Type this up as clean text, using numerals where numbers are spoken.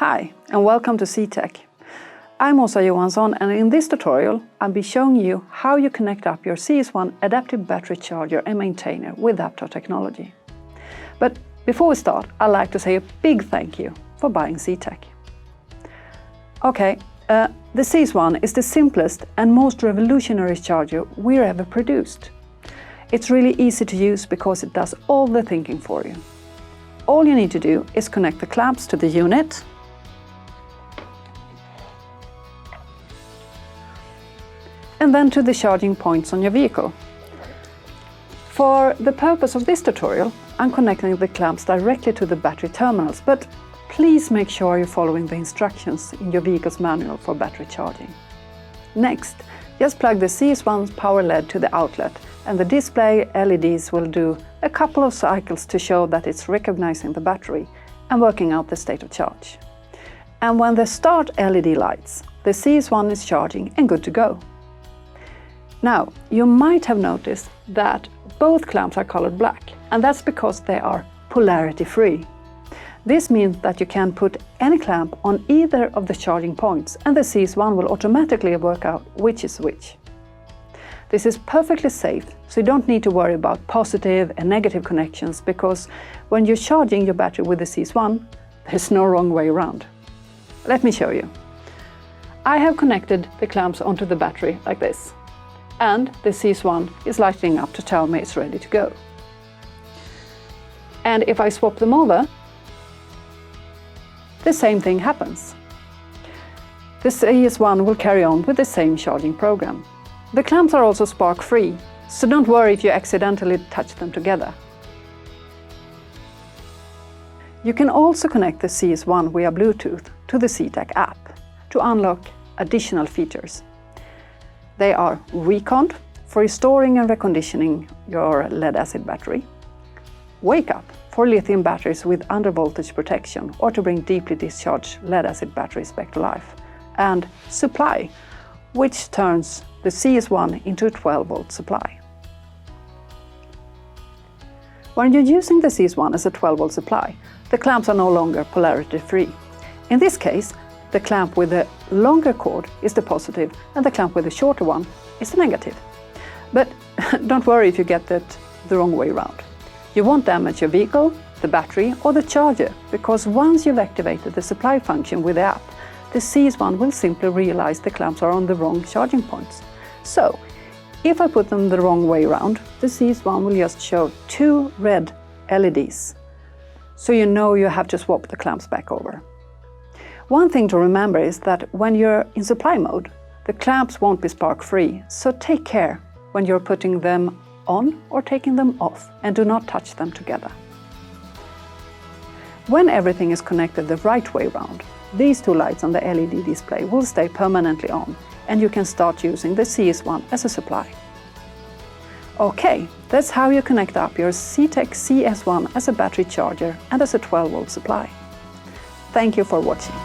Hi and welcome to CTEK. I'm Åsa Johansson, and in this tutorial I'll be showing you how you connect up your CS1 adaptive battery charger and maintainer with Aptar technology. But before we start, I'd like to say a big thank you for buying CTEK. Okay, the CS1 is the simplest and most revolutionary charger we've ever produced. It's really easy to use because it does all the thinking for you. All you need to do is connect the clamps to the unit, and then to the charging points on your vehicle. For the purpose of this tutorial, I'm connecting the clamps directly to the battery terminals, but please make sure you're following the instructions in your vehicle's manual for battery charging. Next, just plug the CS1's power LED to the outlet, and the display LEDs will do a couple of cycles to show that it's recognizing the battery and working out the state of charge. And when the start LED lights, the CS1 is charging and good to go. Now, you might have noticed that both clamps are colored black, and that's because they are polarity free. This means that you can put any clamp on either of the charging points, and the CS1 will automatically work out which is which. This is perfectly safe, so you don't need to worry about positive and negative connections, because when you're charging your battery with the CS1, there's no wrong way around. Let me show you. I have connected the clamps onto the battery like this, and the CS1 is lighting up to tell me it's ready to go. And if I swap them over, the same thing happens. The CS1 will carry on with the same charging program. The clamps are also spark-free, so don't worry if you accidentally touch them together. You can also connect the CS1 via Bluetooth to the CTEK app to unlock additional features. They are Recon for restoring and reconditioning your lead-acid battery, Wake Up for lithium batteries with undervoltage protection or to bring deeply discharged lead-acid batteries back to life, and Supply, which turns the CS1 into a 12-volt supply. When you're using the CS1 as a 12-volt supply, the clamps are no longer polarity-free. In this case, the clamp with the longer cord is the positive and the clamp with the shorter one is the negative. But don't worry if you get that the wrong way around. You won't damage your vehicle, the battery or the charger, because once you've activated the supply function with the app, the CS1 will simply realize the clamps are on the wrong charging points. So, if I put them the wrong way around, the CS1 will just show two red LEDs. So you know you have to swap the clamps back over. One thing to remember is that when you're in supply mode, the clamps won't be spark-free, so take care when you're putting them on or taking them off, and do not touch them together. When everything is connected the right way around, these two lights on the LED display will stay permanently on, and you can start using the CS1 as a supply. Okay, that's how you connect up your CTEK CS1 as a battery charger and as a 12-volt supply. Thank you for watching.